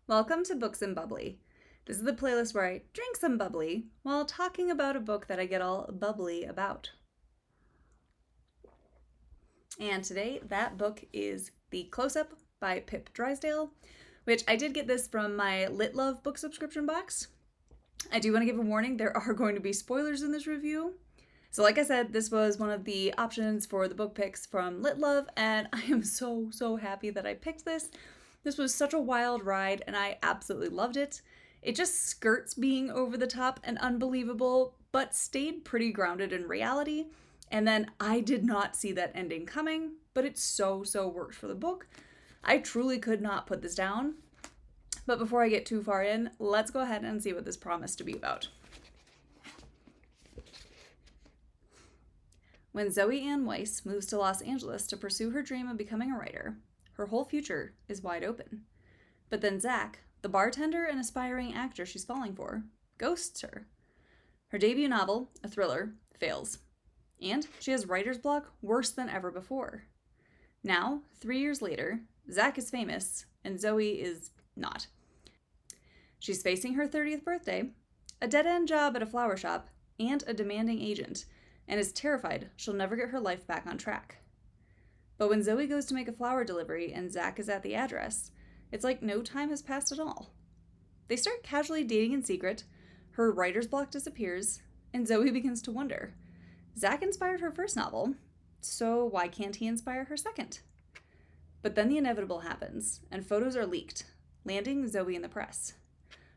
Welcome to Books and Bubbly. This is the playlist where I drink some bubbly while talking about a book that I get all bubbly about. And today, that book is The Close-Up by Pip Drysdale, which I did get this from my Lit Love book subscription box. I do want to give a warning, there are going to be spoilers in this review. So like I said, this was one of the options for the book picks from Lit Love, and I am so happy that I picked this. This was such a wild ride, and I absolutely loved it. It just skirts being over the top and unbelievable, but stayed pretty grounded in reality. And then I did not see that ending coming, but it so worked for the book. I truly could not put this down. But before I get too far in, let's go ahead and see what this promised to be about. When Zoe Ann Weiss moves to Los Angeles to pursue her dream of becoming a writer, her whole future is wide open. But then Zach, the bartender and aspiring actor she's falling for, ghosts her. Her debut novel, a thriller, fails. And she has writer's block worse than ever before. Now, 3 years later, Zach is famous and Zoe is not. She's facing her 30th birthday, a dead-end job at a flower shop, and a demanding agent, and is terrified she'll never get her life back on track. But when Zoe goes to make a flower delivery and Zach is at the address, it's like no time has passed at all. They start casually dating in secret, her writer's block disappears, and Zoe begins to wonder. Zach inspired her first novel, so why can't he inspire her second? But then the inevitable happens, and photos are leaked, landing Zoe in the press.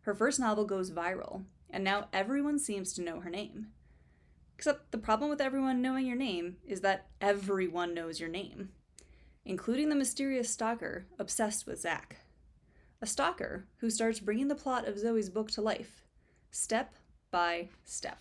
Her first novel goes viral, and now everyone seems to know her name. Except the problem with everyone knowing your name is that everyone knows your name, including the mysterious stalker obsessed with Zach. A stalker who starts bringing the plot of Zoe's book to life, step by step.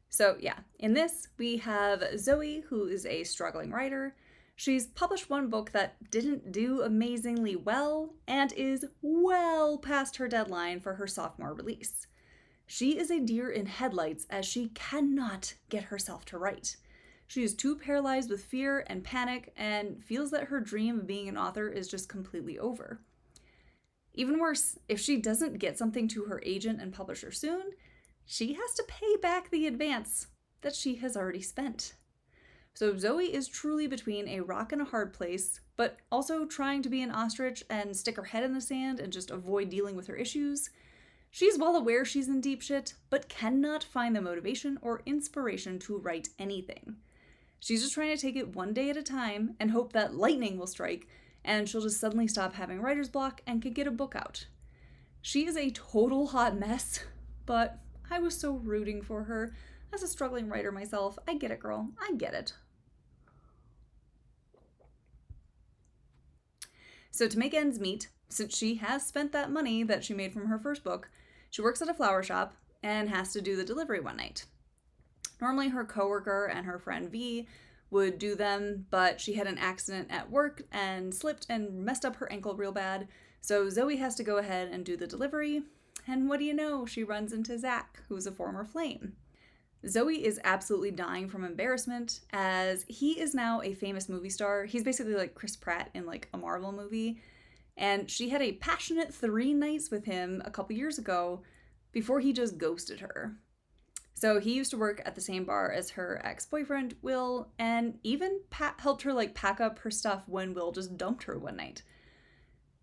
So yeah, in this we have Zoe, who is a struggling writer. She's published one book that didn't do amazingly well and is well past her deadline for her sophomore release. She is a deer in headlights as she cannot get herself to write. She is too paralyzed with fear and panic and feels that her dream of being an author is just completely over. Even worse, if she doesn't get something to her agent and publisher soon, she has to pay back the advance that she has already spent. So Zoe is truly between a rock and a hard place, but also trying to be an ostrich and stick her head in the sand and just avoid dealing with her issues. She's well aware she's in deep shit, but cannot find the motivation or inspiration to write anything. She's just trying to take it one day at a time and hope that lightning will strike and she'll just suddenly stop having writer's block and can get a book out. She is a total hot mess, but I was so rooting for her. As a struggling writer myself, I get it, girl. I get it. So to make ends meet, since she has spent that money that she made from her first book, she works at a flower shop and has to do the delivery one night. Normally her coworker and her friend V would do them, but she had an accident at work and slipped and messed up her ankle real bad, so Zoe has to go ahead and do the delivery, and what do you know, she runs into Zach, who's a former flame. Zoe is absolutely dying from embarrassment, as he is now a famous movie star. He's basically like Chris Pratt in like a Marvel movie, and she had a passionate 3 nights with him a couple years ago before he just ghosted her. So he used to work at the same bar as her ex-boyfriend, Will, and even helped her like pack up her stuff when Will just dumped her one night.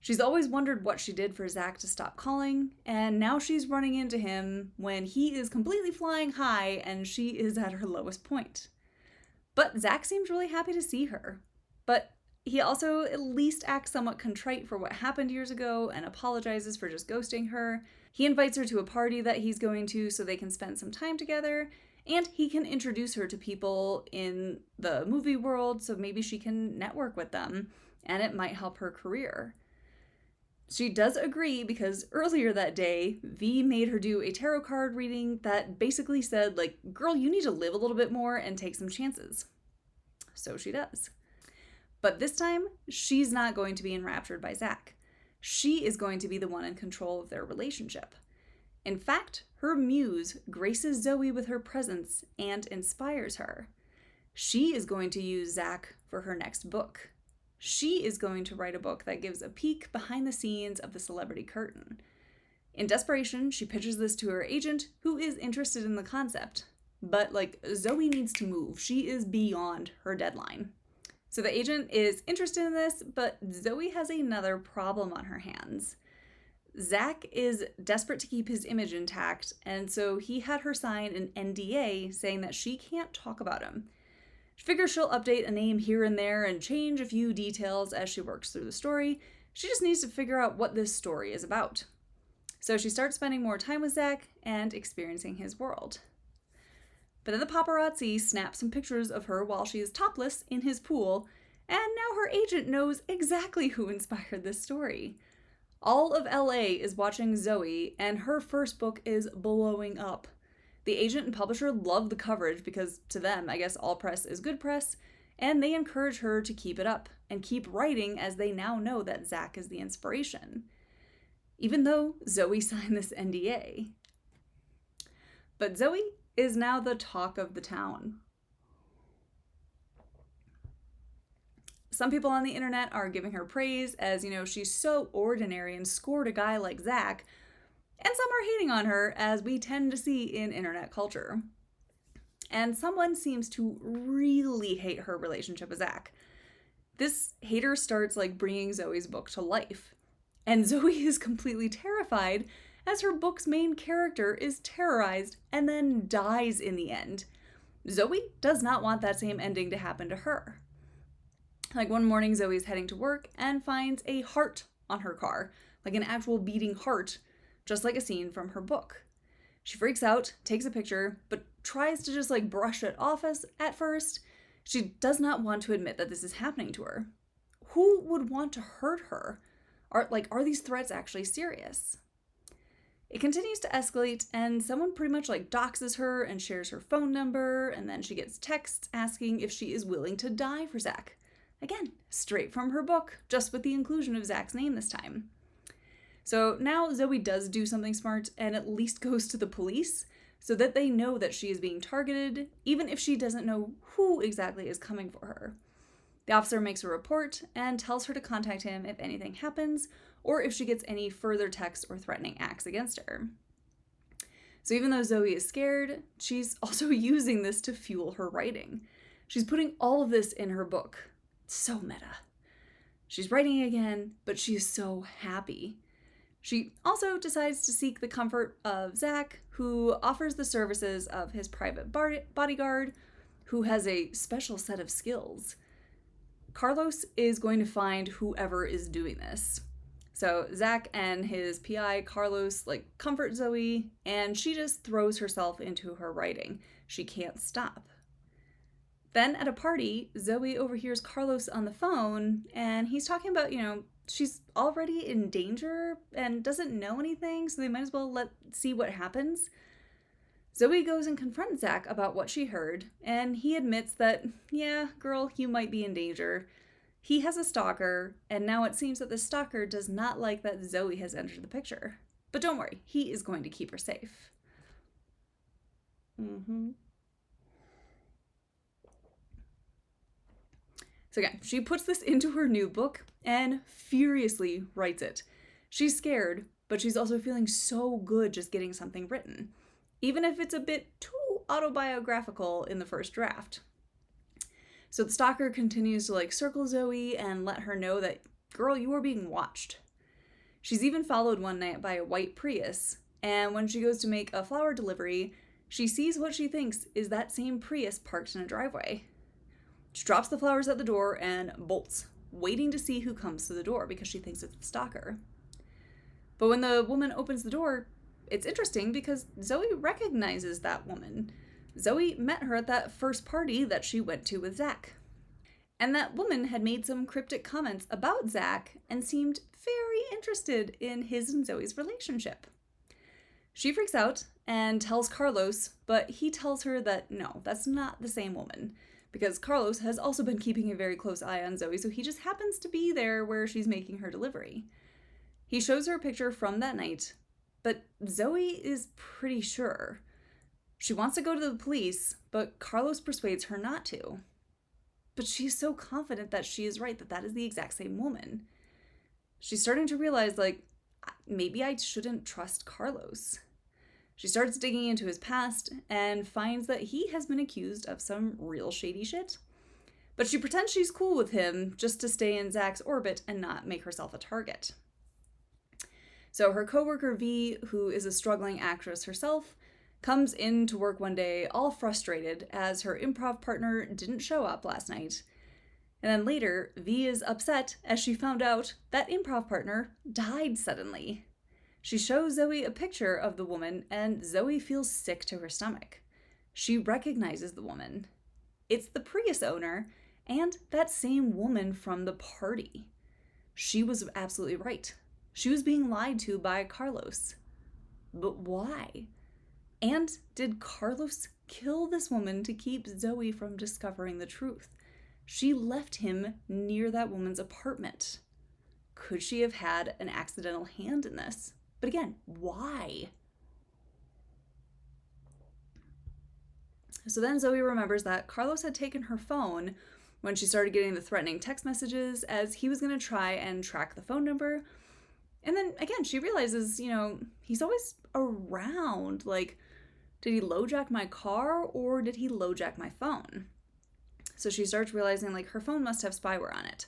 She's always wondered what she did for Zach to stop calling, and now she's running into him when he is completely flying high and she is at her lowest point. But Zach seems really happy to see her. But he also at least acts somewhat contrite for what happened years ago and apologizes for just ghosting her. He invites her to a party that he's going to so they can spend some time together, and he can introduce her to people in the movie world so maybe she can network with them, and it might help her career. She does agree because earlier that day, V made her do a tarot card reading that basically said, like, girl, you need to live a little bit more and take some chances. So she does. But this time, she's not going to be enraptured by Zach. She is going to be the one in control of their relationship. In fact, her muse graces Zoe with her presence and inspires her. She is going to use Zach for her next book. She is going to write a book that gives a peek behind the scenes of the celebrity curtain. In desperation, she pitches this to her agent, who is interested in the concept. But, Zoe needs to move. She is beyond her deadline. So the agent is interested in this, but Zoe has another problem on her hands. Zach is desperate to keep his image intact, and so he had her sign an NDA saying that she can't talk about him. She figures she'll update a name here and there and change a few details as she works through the story. She just needs to figure out what this story is about. So she starts spending more time with Zach and experiencing his world. But then the paparazzi snap some pictures of her while she is topless in his pool, and now her agent knows exactly who inspired this story. All of LA is watching Zoe, and her first book is blowing up. The agent and publisher love the coverage because, to them, I guess all press is good press, and they encourage her to keep it up and keep writing as they now know that Zach is the inspiration. Even though Zoe signed this NDA. But Zoe is now the talk of the town. Some people on the internet are giving her praise as, she's so ordinary and scored a guy like Zach, and some are hating on her, as we tend to see in internet culture. And someone seems to really hate her relationship with Zach. This hater starts bringing Zoe's book to life. And Zoe is completely terrified as her book's main character is terrorized and then dies in the end. Zoe does not want that same ending to happen to her. One morning, Zoe's heading to work and finds a heart on her car, an actual beating heart, just like a scene from her book. She freaks out, takes a picture, but tries to just brush it off at first. She does not want to admit that this is happening to her. Who would want to hurt her? Are these threats actually serious? It continues to escalate, and someone pretty much doxes her and shares her phone number, and then she gets texts asking if she is willing to die for Zach. Again, straight from her book, just with the inclusion of Zach's name this time. So now Zoe does do something smart and at least goes to the police so that they know that she is being targeted, even if she doesn't know who exactly is coming for her. The officer makes a report and tells her to contact him if anything happens or if she gets any further texts or threatening acts against her. So even though Zoe is scared, she's also using this to fuel her writing. She's putting all of this in her book. So meta. She's writing again, but she is so happy. She also decides to seek the comfort of Zach, who offers the services of his private bodyguard, who has a special set of skills. Carlos is going to find whoever is doing this. So Zach and his PI, Carlos, comfort Zoe, and she just throws herself into her writing. She can't stop. Then at a party, Zoe overhears Carlos on the phone, and he's talking about, she's already in danger and doesn't know anything, so they might as well see what happens. Zoe goes and confronts Zach about what she heard, and he admits that, yeah, girl, you might be in danger. He has a stalker, and now it seems that the stalker does not like that Zoe has entered the picture. But don't worry, he is going to keep her safe. So again, she puts this into her new book and furiously writes it. She's scared, but she's also feeling so good just getting something written, even if it's a bit too autobiographical in the first draft. So the stalker continues to circle Zoe and let her know that, girl, you are being watched. She's even followed one night by a white Prius, and when she goes to make a flower delivery, she sees what she thinks is that same Prius parked in a driveway. She drops the flowers at the door and bolts, waiting to see who comes to the door because she thinks it's the stalker. But when the woman opens the door, it's interesting because Zoe recognizes that woman. Zoe met her at that first party that she went to with Zach. And that woman had made some cryptic comments about Zach and seemed very interested in his and Zoe's relationship. She freaks out and tells Carlos, but he tells her that no, that's not the same woman, because Carlos has also been keeping a very close eye on Zoe, so he just happens to be there where she's making her delivery. He shows her a picture from that night, but Zoe is pretty sure. She wants to go to the police, but Carlos persuades her not to. but she's so confident that she is right, that that is the exact same woman. She's starting to realize, like, maybe I shouldn't trust Carlos. She starts digging into his past and finds that he has been accused of some real shady shit. But she pretends she's cool with him just to stay in Zach's orbit and not make herself a target. So her coworker V, who is a struggling actress herself, comes in to work one day all frustrated as her improv partner didn't show up last night. And then later, V is upset as she found out that improv partner died suddenly. She shows Zoe a picture of the woman, and Zoe feels sick to her stomach. She recognizes the woman. It's the Prius owner, and that same woman from the party. She was absolutely right. She was being lied to by Carlos. But why? And did Carlos kill this woman to keep Zoe from discovering the truth? She left him near that woman's apartment. Could she have had an accidental hand in this? But again, why? So then Zoe remembers that Carlos had taken her phone when she started getting the threatening text messages, as he was going to try and track the phone number. And then again, she realizes, he's always around. Like, did he LoJack my car or did he LoJack my phone? So she starts realizing, like, her phone must have spyware on it.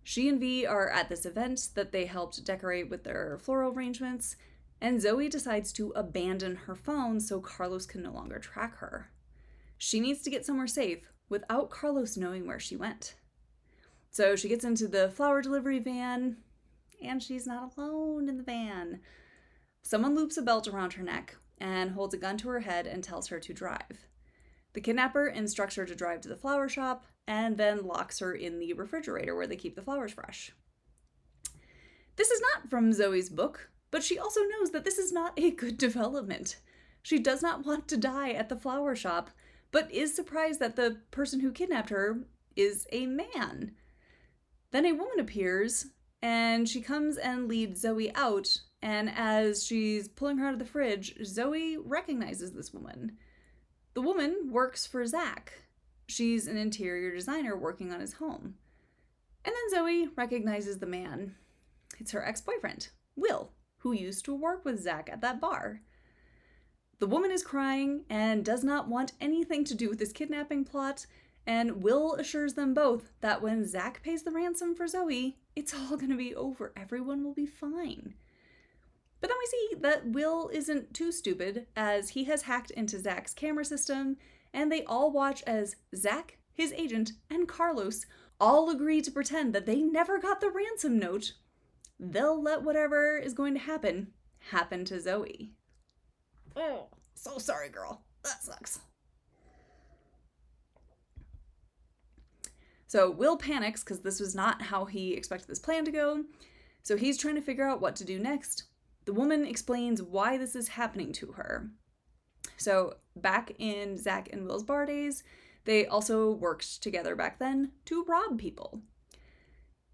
She and V are at this event that they helped decorate with their floral arrangements, and Zoe decides to abandon her phone so Carlos can no longer track her. She needs to get somewhere safe without Carlos knowing where she went. So she gets into the flower delivery van, and she's not alone in the van. Someone loops a belt around her neck and holds a gun to her head and tells her to drive. The kidnapper instructs her to drive to the flower shop and then locks her in the refrigerator where they keep the flowers fresh. This is not from Zoe's book, but she also knows that this is not a good development. She does not want to die at the flower shop, but is surprised that the person who kidnapped her is a man. Then a woman appears, and she comes and leads Zoe out, and as she's pulling her out of the fridge, Zoe recognizes this woman. The woman works for Zach. She's an interior designer working on his home. And then Zoe recognizes the man. It's her ex-boyfriend, Will, who used to work with Zach at that bar. The woman is crying and does not want anything to do with this kidnapping plot, and Will assures them both that when Zach pays the ransom for Zoe, it's all going to be over. Everyone will be fine. But then we see that Will isn't too stupid, as he has hacked into Zach's camera system, and they all watch as Zach, his agent, and Carlos all agree to pretend that they never got the ransom note. They'll let whatever is going to happen to Zoe. Oh, so sorry, girl. That sucks. So Will panics because this was not how he expected this plan to go. So he's trying to figure out what to do next. The woman explains why this is happening to her. So back in Zach and Will's bar days, they also worked together back then to rob people.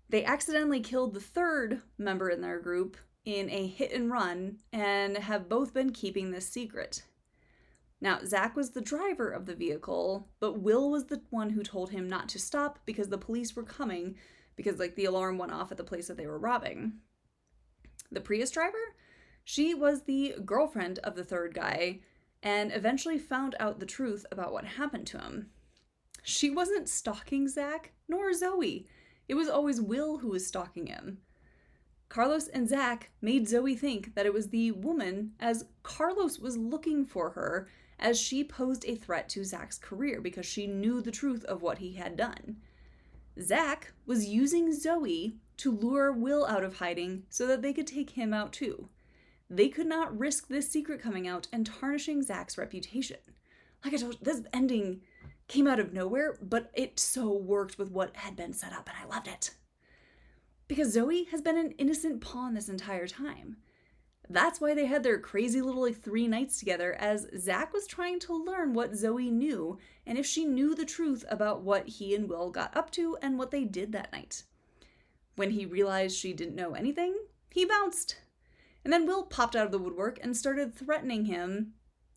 They accidentally killed the third member in their group in a hit and run and have both been keeping this secret. Now, Zach was the driver of the vehicle, but Will was the one who told him not to stop because the police were coming because, the alarm went off at the place that they were robbing. The Prius driver, she was the girlfriend of the third guy and eventually found out the truth about what happened to him. She wasn't stalking Zach, nor Zoe. It was always Will who was stalking him. Carlos and Zach made Zoe think that it was the woman, as Carlos was looking for her as she posed a threat to Zach's career because she knew the truth of what he had done. Zach was using Zoe to lure Will out of hiding so that they could take him out too. They could not risk this secret coming out and tarnishing Zach's reputation. Like I told you, this ending came out of nowhere, but it so worked with what had been set up, and I loved it. Because Zoe has been an innocent pawn this entire time. That's why they had their crazy little 3 nights together, as Zach was trying to learn what Zoe knew and if she knew the truth about what he and Will got up to and what they did that night. When he realized she didn't know anything, he bounced. And then Will popped out of the woodwork and started threatening him,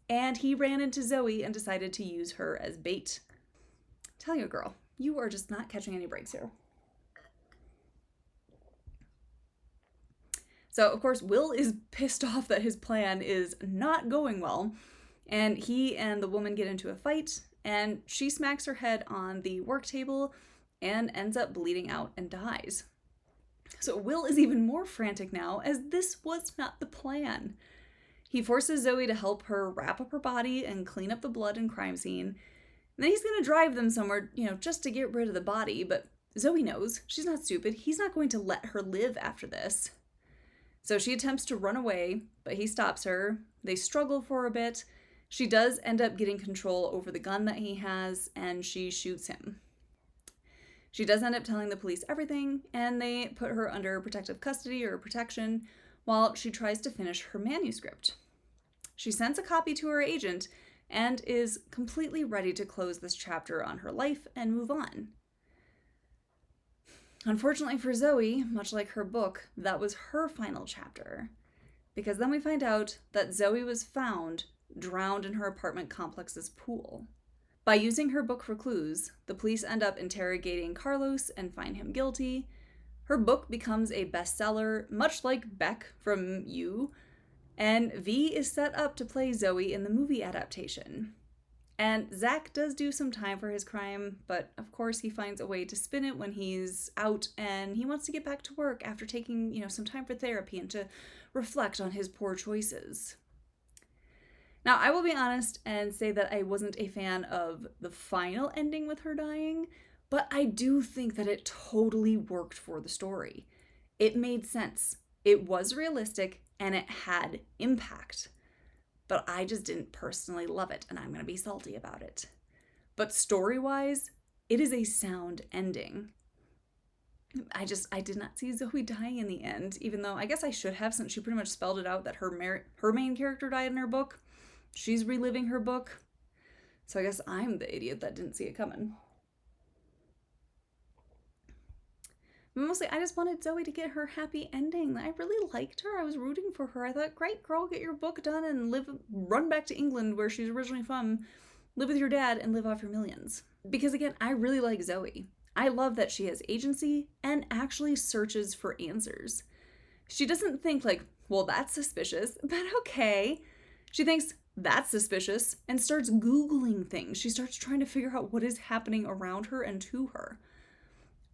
and he ran into Zoe and decided to use her as bait. Tell you, girl, You are just not catching any breaks here. So, of course, Will is pissed off that his plan is not going well, and he and the woman get into a fight, and she smacks her head on the work table and ends up bleeding out and dies. So Will is even more frantic now, as this was not the plan. He forces Zoe to help her wrap up her body and clean up the blood and crime scene. And then he's going to drive them somewhere, just to get rid of the body, but Zoe knows. She's not stupid. He's not going to let her live after this. So she attempts to run away, but he stops her. They struggle for a bit. She does end up getting control over the gun that he has, and she shoots him. She does end up telling the police everything, and they put her under protective custody or protection while she tries to finish her manuscript. She sends a copy to her agent and is completely ready to close this chapter on her life and move on. Unfortunately for Zoe, much like her book, that was her final chapter, because then we find out that Zoe was found drowned in her apartment complex's pool. By using her book for clues, the police end up interrogating Carlos and find him guilty. Her book becomes a bestseller, much like Beck from You, and V is set up to play Zoe in the movie adaptation. And Zach does do some time for his crime, but of course he finds a way to spin it when he's out and he wants to get back to work after taking, some time for therapy and to reflect on his poor choices. Now, I will be honest and say that I wasn't a fan of the final ending with her dying, but I do think that it totally worked for the story. It made sense. It was realistic and it had impact. But I just didn't personally love it, and I'm going to be salty about it. But story-wise, it is a sound ending. I did not see Zoe dying in the end, even though I guess I should have, since she pretty much spelled it out that her main character died in her book. She's reliving her book. So I guess I'm the idiot that didn't see it coming. Mostly, I just wanted Zoe to get her happy ending. I really liked her. I was rooting for her. I thought, great girl, get your book done and run back to England where she's originally from, live with your dad, and live off your millions. Because again, I really like Zoe. I love that she has agency and actually searches for answers. She doesn't think like, well, that's suspicious, but okay. She thinks, that's suspicious, and starts Googling things. She starts trying to figure out what is happening around her and to her.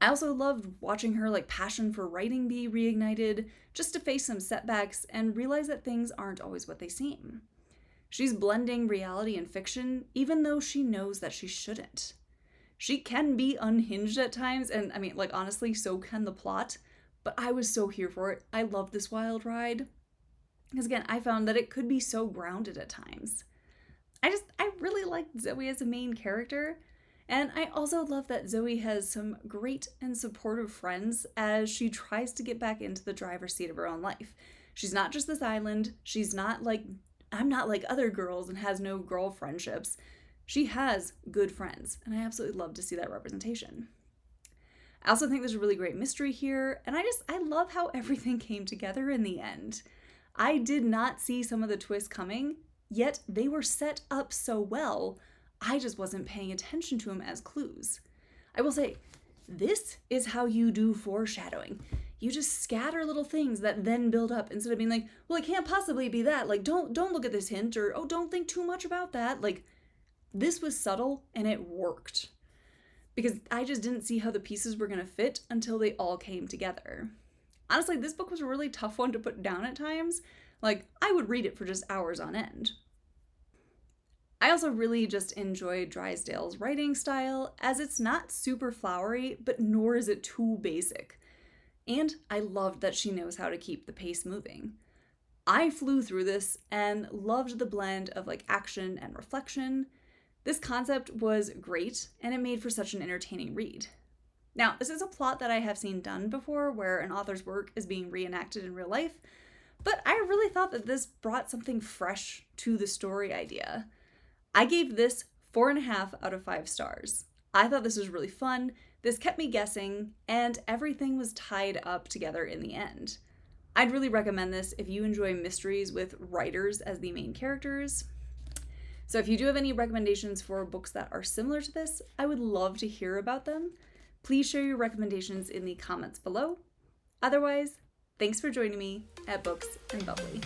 I also loved watching her passion for writing be reignited, just to face some setbacks and realize that things aren't always what they seem. She's blending reality and fiction, even though she knows that she shouldn't. She can be unhinged at times, and honestly, so can the plot, but I was so here for it. I loved this wild ride. Because again, I found that it could be so grounded at times. I really liked Zoe as a main character. And I also love that Zoe has some great and supportive friends as she tries to get back into the driver's seat of her own life. She's not just this island. She's not I'm not like other girls and has no girl friendships. She has good friends, and I absolutely love to see that representation. I also think there's a really great mystery here, and I love how everything came together in the end. I did not see some of the twists coming, yet they were set up so well. I just wasn't paying attention to them as clues. I will say, this is how you do foreshadowing. You just scatter little things that then build up instead of being like, well, it can't possibly be that. Don't look at this hint, or, oh, don't think too much about that. This was subtle and it worked. Because I just didn't see how the pieces were going to fit until they all came together. Honestly, this book was a really tough one to put down at times. I would read it for just hours on end. I also really just enjoyed Drysdale's writing style, as it's not super flowery, but nor is it too basic. And I loved that she knows how to keep the pace moving. I flew through this and loved the blend of action and reflection. This concept was great, and it made for such an entertaining read. Now, this is a plot that I have seen done before, where an author's work is being reenacted in real life, but I really thought that this brought something fresh to the story idea. I gave this 4.5 out of 5 stars. I thought this was really fun, this kept me guessing, and everything was tied up together in the end. I'd really recommend this if you enjoy mysteries with writers as the main characters. So if you do have any recommendations for books that are similar to this, I would love to hear about them. Please share your recommendations in the comments below. Otherwise, thanks for joining me at Books and Bubbly.